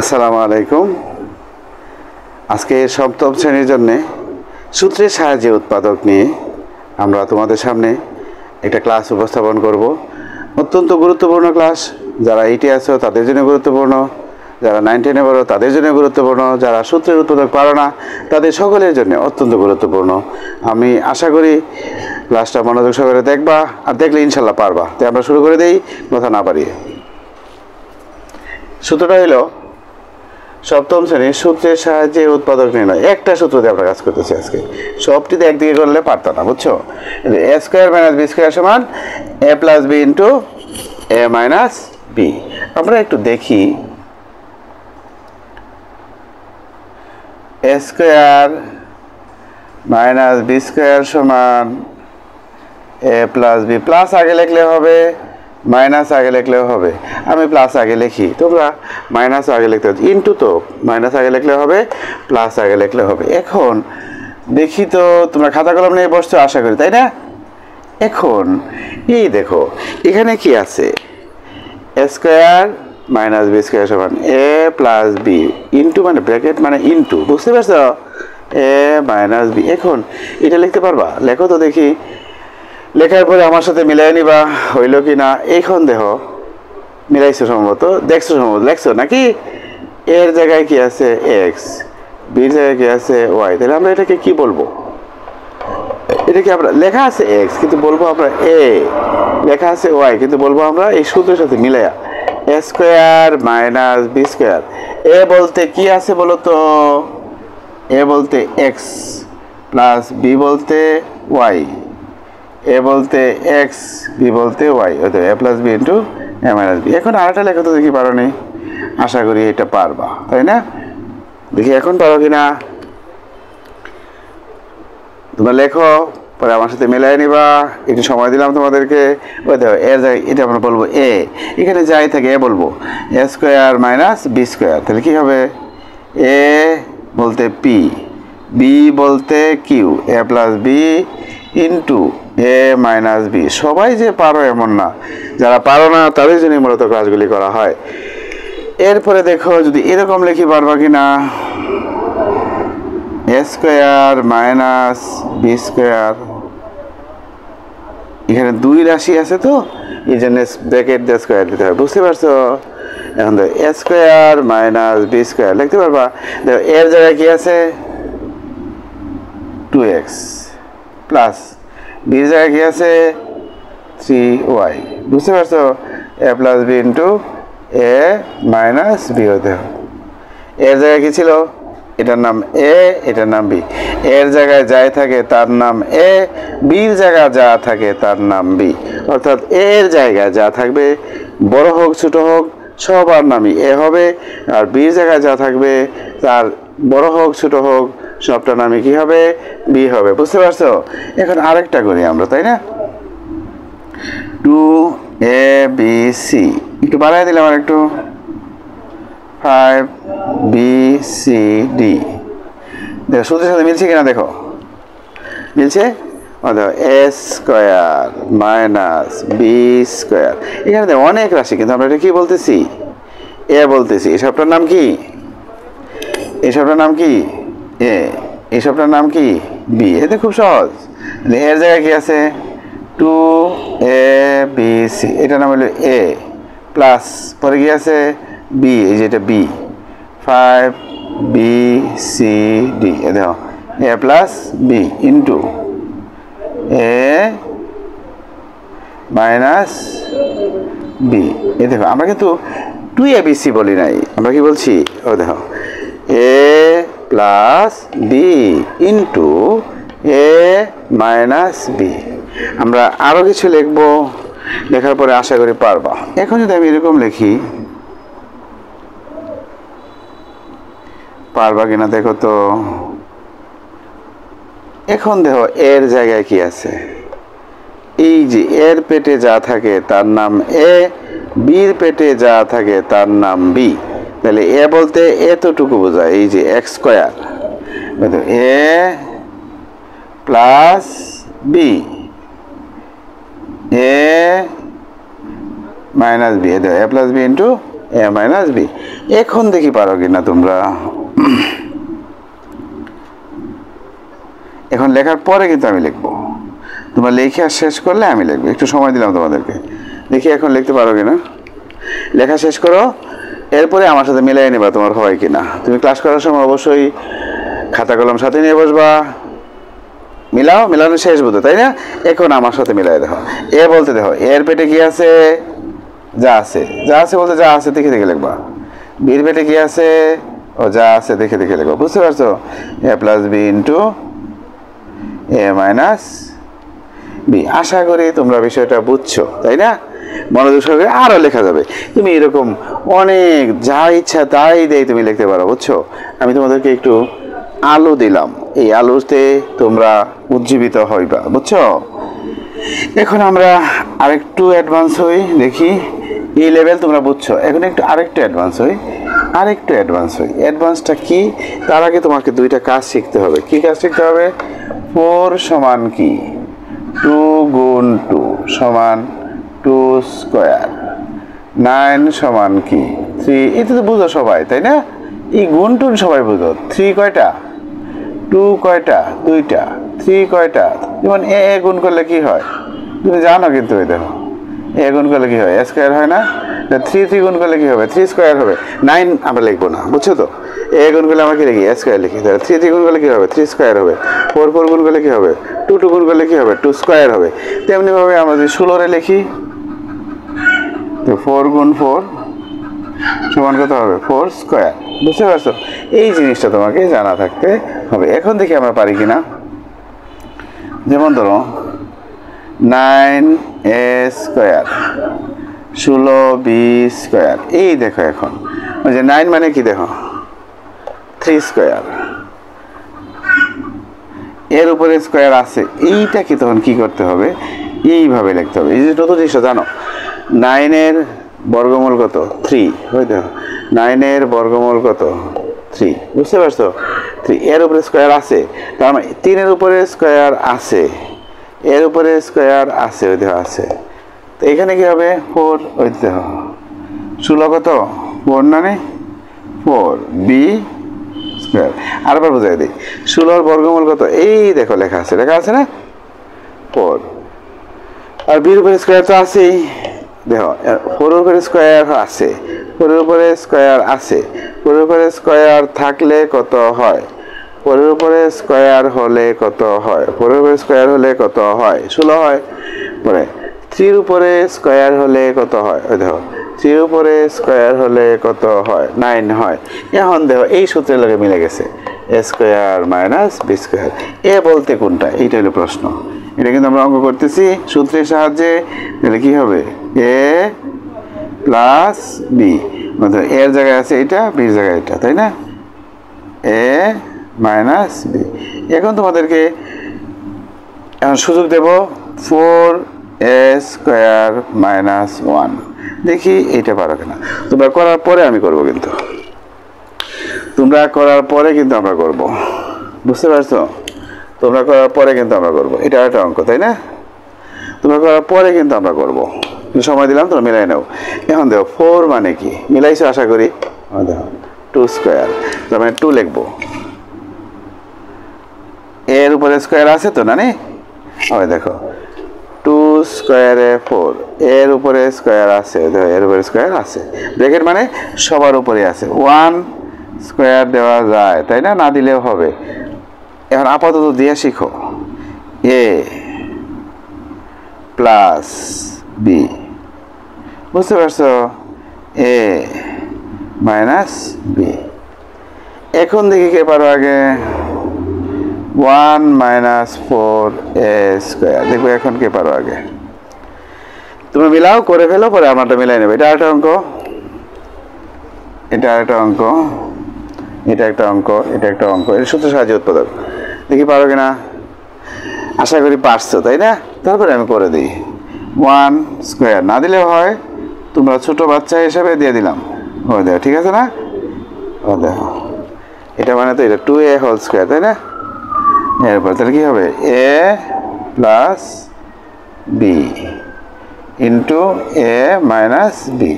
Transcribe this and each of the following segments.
আসসালামু আলাইকুম। আজকে সপ্তম শ্রেণীর জন্য সূত্রের সাহায্যে উৎপাদক নিয়ে আমরা তোমাদের সামনে একটা ক্লাস উপস্থাপন করব। অত্যন্ত গুরুত্বপূর্ণ ক্লাস। যারা 8-এ আছো তাদের জন্য গুরুত্বপূর্ণ, যারা 9-10-এ পড়ো তাদের জন্য গুরুত্বপূর্ণ, যারা সূত্রের উৎপাদক পারো না তাদের সকলের জন্য অত্যন্ত গুরুত্বপূর্ণ। আমি আশা করি ক্লাসটা মনোযোগ সহকারে দেখবা, আর দেখলে ইনশাল্লাহ পারবা। তাই আমরা শুরু করে দিই কথা না বাড়িয়ে। সূত্রটা হলো সপ্তম শ্রেণীর সূত্রের সাহায্যে উৎপাদক নির্ণয়। একটা সূত্র দিয়ে আমরা কাজ করতেছি আজকে। সবটিতে একদিকে করলে পারতাম না, বুঝছো? এ স্কোয়ার মাইনাস বি স্কোয়ার সমান এ plus b into a minus B. আমরা একটু দেখি এ স্কোয়ার মাইনাস বি স্কোয়ার সমান এ প্লাস বি। প্লাস আগে লিখলে হবে, মাইনাস আগে লিখলেও হবে। আমি প্লাস আগে লিখি, তোমরা মাইনাস আগে লিখতে হবে। ইন্টু তো মাইনাস আগে লিখলে হবে, প্লাস আগে লিখলে হবে। এখন দেখি তো তোমরা খাতা কলম নিয়ে বসছো আশা করি, তাই না? এখন এই দেখো এখানে কি আছে, এ স্কোয়ার মাইনাস বি স্কোয়ার সমান এ প্লাস বি ইন্টু, মানে ব্র্যাকেট মানে ইন্টু, বুঝতে পারছো? এ মাইনাস বি। এখন এটা লিখতে পারবা? লেখো তো দেখি। লেখার পরে আমার সাথে মিলাই নিবা হইল কি না। এখন দেখো মিলাইছো সম্ভবত, দেখছো সম্ভবত, লেখছো নাকি? এর জায়গায় কি আছে এক্স, বির জায়গায় কি আছে ওয়াই। তাহলে আমরা এটাকে কি বলবো? এটাকে আমরা লেখা আছে এক্স কিন্তু বলবো আমরা এ, লেখা আছে ওয়াই কিন্তু বলবো আমরা এই সূত্রের সাথে মিলাইয়া এ স্কোয়ার মাইনাস বি স্কোয়ার। এ বলতে কি আছে বলো তো? এ বলতে এক্স প্লাস বি বলতে ওয়াই, এ বলতে এক্স বি বলতে ওয়াই, অর্থাৎ এ plus b into a minus B. এখন আরেকটা লেখো তো দেখি, পারো নি? আশা করি এটা পারবা, তাই না? দেখি এখন পারো কি না। তোমরা লেখো, পরে আমার সাথে মিলাই নিবা। একটু সময় দিলাম তোমাদেরকে। ওই দেখো এর জায়গায় এটা আমরা বলবো এ, এখানে যাই থাকে এ বলবো এ স্কোয়ার মাইনাস বি স্কোয়ার। তাহলে কী হবে? এ বলতে পি, বি বলতে Q, A plus b into a minus B. সবাই যে পারো এমন না, যারা পারো না তাদের জন্য মূলত কাজগুলি করা হয়। এরপরে দেখো যদি এরকম লিখি পারবা কি না, A square minus B square. এখানে দুই রাশি আছে তো এই জন্য ব্র্যাকেট দিয়ে স্কোয়ার দিতে হবে, বুঝতে পারছো? এখন দেখো এ স্কোয়ার মাইনাস বি স্কোয়ার লিখতে পারবা। দেখো এর জায়গায় কি আছে 2x প্লাস বির জায়গায় কি আছে 3y, বুঝতে পারছো? এ plus b into a minus B হতে হবে। এর জায়গায় কি ছিল? এটার নাম এ, এটার নাম বি। এর জায়গায় যাই থাকে তার নাম এ, বির জায়গায় যা থাকে তার নাম বি। অর্থাৎ এর জায়গায় যা থাকবে বড় হোক ছোট হোক সবার নামই এ হবে, আর বির জায়গায় যা থাকবে তার বড় হোক ছোট হোক সবটা নামই কি হবে? বি হবে, বুঝতে পারছো? এখন আরেকটা করি আমরা, তাই না? 2abc একটু বাড়াই দিলাম আর একটু, 5bcd। দেখো সূত্রের সাথে মিলছে কিনা দেখো, মিলছে? দেখো এ স্কোয়ার মাইনাস বি স্কোয়ার। এখানে দেখো অনেক রাশি কিন্তু আমরা এটা কি বলতেছি? এ বলতেছি। এসবটার নাম কি? এসবটার নাম কি? এ। এসবটার নাম কি? বি। এতে খুব সহজ। এর জায়গায় কি আছে 2abc, এটার নাম হলো এ, প্লাস পরে কি আছে বি, এই যেটা বি, 5bcd। এ দেখো a plus b into a minus b. এ দেখো আমরা কিন্তু 2abc বলি নাই, আমরা কি বলছি? ও দেখো a plus b into a minus B. আমরা আরও কিছু লিখবো, লেখার পরে আশা করি পারবা। এখন যদি আমি এরকম লিখি পারবা কিনা দেখো তো। এখন দেখো এর জায়গায় কি আছে, এই যে এর পেটে যা থাকে তার নাম এ, বির পেটে যা থাকে তার নাম বি। তাহলে এ বলতে এতটুকু বোঝায়, এই যে x square A plus B A minus b, A plus b into a minus B. এখন দেখি পারো কিনা তোমরা। এখন লেখার পরে কিন্তু আমি লিখবো, তোমরা লেখা শেষ করলে আমি লিখবো। একটু সময় দিলাম তোমাদেরকে, দেখি এখন লিখতে পারো কিনা। লেখা শেষ করো, এরপরে আমার সাথে মিলাই নেবা তোমার হয় কিনা। তুমি ক্লাস করার সময় অবশ্যই খাতা কলম সাথে নিয়ে বসবা, মিলাও, মিলানো শেষ বুঝো তাই না। এখন আমার সাথে মিলাই দেখো, এ বলতে দেখো এর পেটে কি আছে, যা আছে, যা আছে বলতে যা আছে দেখে দেখে লিখবা। বির পেটে কি আছে, ও যা আছে দেখে দেখে লিখবা। বুঝতে পারছো, এ plus b into a minus B. আশা করি তোমরা বিষয়টা বুঝছো তাই না। মনোযোগ সহকারে আরও লেখা যাবে। তুমি এরকম অনেক যা ইচ্ছা তাই দেয় তুমি লিখতে পারো, বুঝছো। আমি তোমাদেরকে একটু আলো দিলাম, এই আলোতে তোমরা উজ্জীবিত হইবা, বুঝছো। এখন আমরা আরেকটু অ্যাডভান্স হই, দেখি এই লেভেল তোমরা বুঝছো। এখন একটু আরেকটু অ্যাডভান্স হই, আরেকটু অ্যাডভান্স হই। অ্যাডভান্সটা কি, তার আগে তোমাকে দুইটা কাজ শিখতে হবে। কি কাজ শিখতে হবে? 4 সমান কি, 2 গুণ 2 সমান 2 স্কোয়ার, 9 সমান কি 3। এটা তো বুঝো সবাই তাই না, এই গুণ টুন সবাই বুঝো। 3 কয়টা, 2 কয়টা, 2টা, 3 কয়টা। যেমন এ গুণ করলে কি হয় তুমি জানো, কিন্তু এই দেখো এ গুণ করলে কি হয়, এ স্কোয়ার হয় না। 3 গুণ করলে কি হবে, 3 স্কোয়ার হবে। 9 আমরা লিখবো না, বুঝছো তো। এ গুণ করলে আমরা কি লিখি, এ স্কোয়ার লিখি। তাহলে 3 গুণ করলে কি হবে, 3 স্কোয়ার হবে। 4 গুণ করলে কি হবে, 2 গুণ করলে কি হবে, 2 স্কোয়ার হবে। তেমনিভাবে আমরা যদি 16 লিখি, তো 4 গুণ 4 সমান কত হবে, 4 স্কোয়ার। বুঝতে পারছো, এই জিনিসটা তোমাকে জানা থাকতে হবে। এখন দেখি আমরা পারি কিনা। যেমন ধরো 9a স্কোয়ার 16b স্কোয়ার। এই দেখো এখন ওই যে 9 মানে কি দেখো 3 স্কোয়ার, এর উপরে স্কোয়ার আছে। এইটাকে তখন কি করতে হবে, এইভাবে লিখতে হবে। এই যে যত জিনিসটা জানো, 9-এর বর্গমূল কত, 3। ওই দেখো 9-এর বর্গমূল কত, 3। বুঝতে পারছো, 3 এর উপরে স্কোয়ার আছে, তার মানে 3-এর উপরে স্কোয়ার আছে, এর উপরে স্কোয়ার আছে, ওই দেখো আছে। তো এখানে কি হবে 4, ওই দেখো 16 কত 4 না, 4b স্কোয়ার। আরেকবার বোঝাই দিই, 16-এর বর্গমূল কত, এই দেখো লেখা আছে, লেখা আছে না 4। আর বির উপরে স্কোয়ার তো আছেই, দেখো 4-এর উপরে স্কোয়ার আছে, 4-এর উপরে স্কোয়ার আছে। 4-এর উপরে স্কোয়ার থাকলে কত হয়, 4-এর উপরে স্কোয়ার হলে কত হয়, 4-এর উপরে স্কোয়ার হলে কত হয়, 16 হয়। পরে 3-এর উপরে স্কোয়ার হলে কত হয়, ওই দেখো 3-এর উপরে স্কোয়ার হলে কত হয়, 9 হয়। এখন দেখো এই সূত্রের লগে মিলে গেছে, এ স্কোয়ার মাইনাস বি স্কোয়ার। এ বলতে কোনটা, এইটা হলো প্রশ্ন। এটা কিন্তু আমরা অঙ্ক করতেছি সূত্রের সাহায্যে। তাহলে কি হবে, এ প্লাস বি, এর জায়গায় আছে এটা, বির জায়গায় এটা, তাই না, এ মাইনাস বি। এখন তোমাদেরকে এখন সুযোগ দেব 4a স্কোয়ার মাইনাস 1। দেখি এইটা পারো কিনা। তোমরা করার পরে আমি করব, কিন্তু তোমরা করার পরে কিন্তু আমরা করব, বুঝতে পারছো। তোমরা করার পরে কিন্তু আমরা করব, এটা একটা অঙ্ক তাই না। তোমরা করার পরে কিন্তু আমরা করব, সময় দিলাম, তোমরা মিলাই নাও। এখন দেখো 4 মানে কি, মিলাইছো আশা করি। দেখো 2 স্কোয়ার, তার মানে 2 লিখবো। এর উপরে স্কোয়ার আছে তো না, ওই দেখো 2 স্কোয়ারে 4, এর উপরে স্কোয়ার আছে, দেখো এর উপরে স্কোয়ার আছে। ব্র্যাকেট মানে সবার উপরে আছে। 1 স্কোয়ার দেওয়া যায় তাই না, না দিলেও হবে। এখন আপাতত দিয়ে শিখো, এ প্লাস বি, বুঝতে পারছো, এ মাইনাস বি। এখন দেখি কে পারো আগে, 1 মাইনাস 4a স্কোয়ার। দেখবো এখন কে পারো আগে। তুমি মিলাও, করে ফেলো, পরে আমারটা মিলাই নেবে। এটা একটা অঙ্ক, এটা একটা অঙ্ক, এটা একটা অঙ্ক, এটা একটা অঙ্ক। এটা সূত্র সাহায্যে উৎপাদক। দেখি পারো কিনা, আশা করি পারছো তাই না। তারপরে আমি করে দিই, 1 স্কোয়ার না দিলেও হয়, তোমরা ছোট বাচ্চা হিসাবে দিয়ে দিলাম। ও দেখো ঠিক আছে না, ও দেখো এটা মানে তো এটা 2a হোল স্কোয়ার তাই না। এরপর তাহলে কি হবে, এ plus b into a minus B.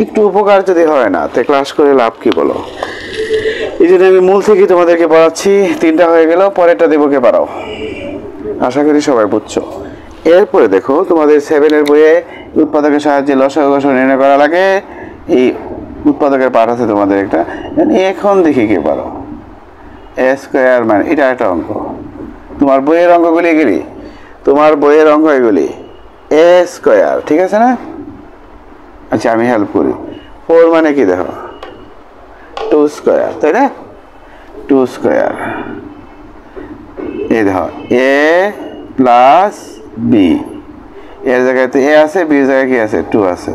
একটু উপকার যদি হয় না তো ক্লাস করে লাভ কি বলো? এই জন্য আমি মূল থেকে তোমাদেরকে পড়াচ্ছি। 3টা হয়ে গেল, পরেরটা দেবো কে পারাও। আশা করি সবাই বুঝছো। এরপরে দেখো তোমাদের 7-এর বইয়ে উৎপাদকের সাহায্যে লসাগু গসাগু নির্ণয় করা লাগে। এই উৎপাদকের পাঠ আছে তোমাদের একটা। এখন দেখি কে পারো। এ স্কোয়ার মানে এটা একটা অঙ্ক, তোমার বইয়ের অঙ্কগুলি এগুলি, তোমার বইয়ের অঙ্ক এগুলি। এ স্কোয়ার, ঠিক আছে না? আচ্ছা আমি হেল্প করি। 4 মানে কি দেখো, 2 স্কোয়ার, তাই না? 2 স্কোয়ার। এই দেখো এ প্লাস বি, এর জায়গায় তো এ আছে, বির জায়গায় কি আছে, 2 আছে।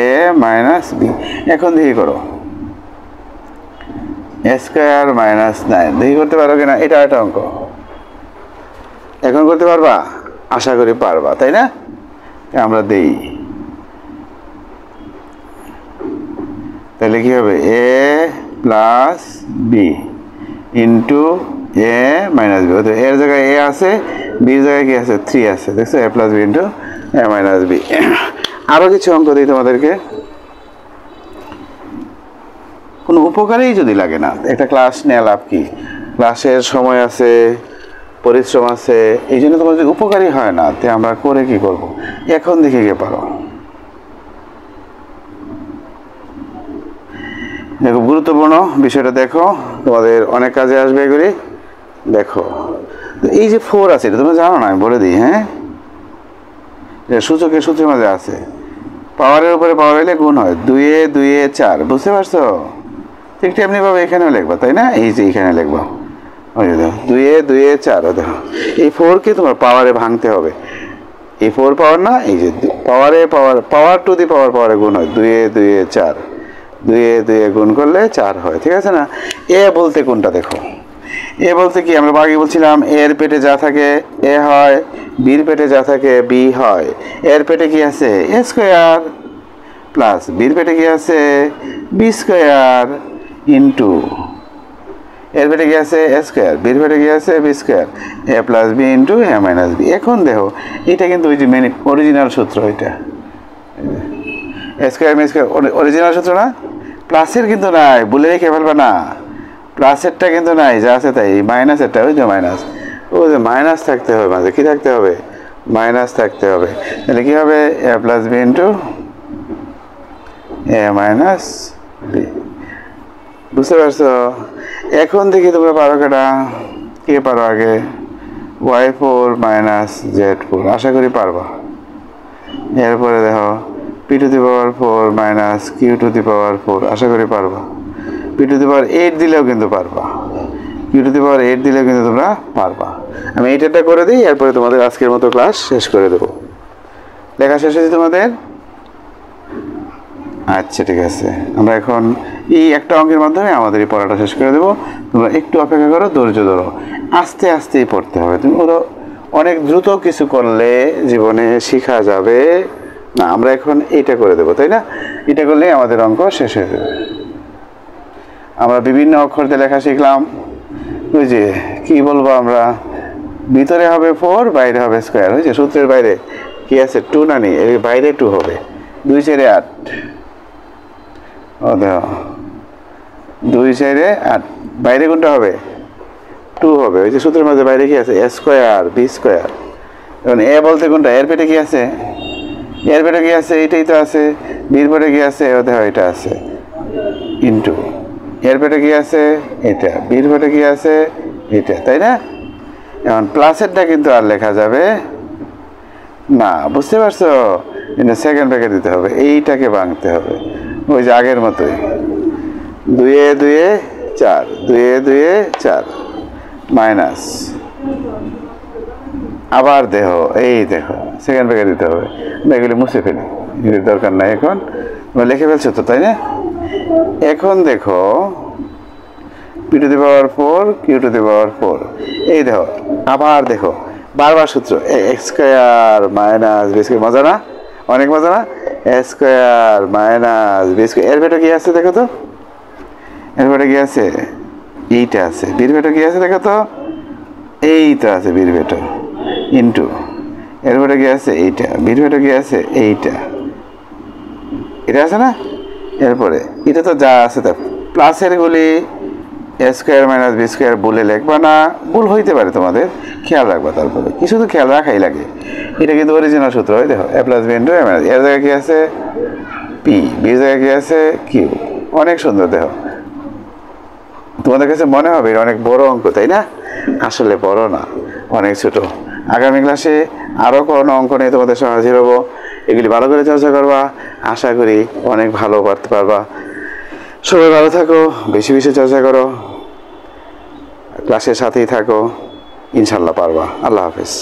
এ মাইনাস বি। এখন দেখি করো, এ স্কোয়ার মাইনাস 9। দেখি করতে পারো কিনা, এটা একটা অঙ্ক। এখন করতে পারবা? আশা করি পারবা, তাই না? আমরা দেই, তাহলে কি হবে, এ plus b into a minus B. এর জায়গায় এ আছে, বির জায়গায় কি আছে, 3 আছে। দেখছো, এ plus b into a minus B. আরও কিছু অঙ্ক দিই তোমাদেরকে, কোনো উপকারেই যদি লাগে না, একটা ক্লাস নেওয়া লাভ কি? ক্লাসের সময় আছে, পরিশ্রম আছে, এই জন্য তোমার যদি উপকারী হয় না তে আমরা করে কি করব? এখন দেখে কে পারো। দেখো গুরুত্বপূর্ণ বিষয়টা, দেখো তোমাদের অনেক কাজে আসবে এগুলি। দেখো তো এই যে 4 আছে, এটা তোমরা জানো না, আমি বলে দিই। হ্যাঁ, সূচকের সূত্রের মাঝে আছে, পাওয়ারের উপরে পাওয়ার হলে গুণ হয়, 2 2 4। বুঝতে পারছো? ঠিক তেমনিভাবে এখানেও লিখবা, তাই না? এই যে এখানে লিখবা, ওই দেখো 2 2 4। দেখো এই 4কে তোমার পাওয়ারে ভাঙতে হবে। এই 4 পাওয়ার না, এই যে পাওয়ারে পাওয়ার, পাওয়ার টু দি পাওয়ার পাওয়ারে গুণ হয়, 2 2 4। 2 2 গুণ করলে 4 হয়, ঠিক আছে না? এ বলতে কোনটা দেখো, এ বলতে কি, আমরা আগে বলছিলাম এর পেটে যা থাকে এ হয়, বির পেটে যা থাকে বি হয়। এর পেটে কি আছে, এ স্কোয়ার, প্লাস বির পেটে কি আছে, বি স্কোয়ার, ইন্টু এর পেটে কি আছে, এ স্কোয়ার, বির পেটে কি আছে, B square, A plus b into a minus B. এখন দেখো এটা কিন্তু ওই যে অরিজিনাল সূত্র, এটা এ স্কোয়ার বি স্কোয়ার অরিজিনাল সূত্র না? প্লাসের কিন্তু নাই, বলে রেখে ফেলবে না। প্লাসেরটা কিন্তু নাই, যা আছে তাই। মাইনাসেরটা ওই যে মাইনাস, ওই যে মাইনাস থাকতে হবে মাঝে, কি থাকতে হবে, মাইনাস থাকতে হবে। তাহলে কি হবে, এ plus b into a minus B. বুঝতে পারছো? এখন দেখি তোমরা পারো কেটা, কে পারো আগে? y4 মাইনাস z4, আশা করি পারবা। এরপরে দেখো P to the power 4 minus Q to the power 4, আশা করি পারবা। পি টু দি পাওয়ার 8 দিলেও কিন্তু পারবা, কিউ টু দি পাওয়ার 8 দিলেও কিন্তু তোমরা পারবা। আমি এইটা করে দিই, এরপরে তোমাদের আজকের মতো ক্লাস শেষ করে দেবো। লেখা শেষ হয়েছে তোমাদের? আচ্ছা ঠিক আছে, আমরা এখন এই একটা অঙ্কের মাধ্যমে আমাদের এই পড়াটা শেষ করে দেবো। তোমরা একটু অপেক্ষা করো, ধৈর্য ধরো, আস্তে আস্তেই পড়তে হবে। তুমি ওরা অনেক দ্রুত কিছু করলে জীবনে শেখা যাবে না। আমরা এখন এইটা করে দেবো, তাই না? এটা করলেই আমাদের অঙ্ক শেষ হয়ে যাবে। আমরা বিভিন্ন অক্ষর দিয়ে লেখা শিখলাম। ওই যে কি বলবো, আমরা ভিতরে হবে 4, বাইরে হবে স্কোয়ার। ওই যে সূত্রের বাইরে কি আছে, 2 না নেই, এর বাইরে 2 হবে। 2 4 8, ও দেখো 2 4 8, বাইরে কোনটা হবে, 2 হবে। ওই যে সূত্রের মধ্যে বাইরে কি আছে, এ স্কোয়ার বি স্কোয়ার। এখন এ বলতে কোনটা, এর পেটে কি আছে, এর পেটে কি আছে, এইটাই তো আছে। বির পেটে কি আছে, ও দেখো এটা আছে, ইন্টু এর পেটে কি আছে, এটা, বির পেটে কি আছে, এটা, তাই না? এখন প্লাসেরটা কিন্তু আর লেখা যাবে না, বুঝতে পারছো? কিন্তু সেকেন্ড ব্র্যাকেট দিতে হবে, এইটাকে ভাঙতে হবে ওই যে আগের মতোই। 2 2 4, 2 2 4 মাইনাস, আবার দেখো এই দেখো সেকেন্ড ব্র্যাকেট দিতে হবে। এগুলি মুছে ফেলি, এগুলির দরকার নাই। এখন তোমরা লিখে ফেলছো তো, তাই না? এখন দেখো P to the power 4 Q to the power 4। এই দেখো আবার দেখো বারবার সূত্র, X square minus B square. মজা না? অনেক মজা না? A square minus B square. এর ভেতরে কি আছে দেখো তো, এর ভেতরে কি আছে, এইটা আছে। বির ভেতরে কি আছে দেখো তো, এই তো আছে বির ভেতর, ইন্টু এরপরে কি আছে এইটা, বিরপরে কি আছে এইটা, এটা আছে না। এরপরে এটা তো যা আছে তা প্লাসের গুলি এ স্কোয়ার মাইনাস বি স্কোয়ার বলে লিখবা না, ভুল হইতে পারে তোমাদের, খেয়াল রাখবা। তারপরে কি শুধু খেয়াল রাখাই লাগে, এটা কিন্তু অরিজিনাল সূত্র হয়। দেখো a plus b into a minus, এর জায়গায় কি আছে পি, বির জায়গায় কি আছে কিউ। অনেক সুন্দর। দেখো তোমাদের কাছে মনে হবে এটা অনেক বড় অঙ্ক, তাই না? আসলে বড় না, অনেক ছোট। আগামী ক্লাসে আরও কোনো অঙ্ক নিয়ে তোমাদের সঙ্গে হাজির হবো। এগুলি ভালো করে চর্চা করবা, আশা করি অনেক ভালো পারতে পারবা। সবাই ভালো থাকো, বেশি বেশি চর্চা করো, ক্লাসের সাথেই থাকো, ইনশাল্লাহ পারবা। আল্লাহ হাফেজ।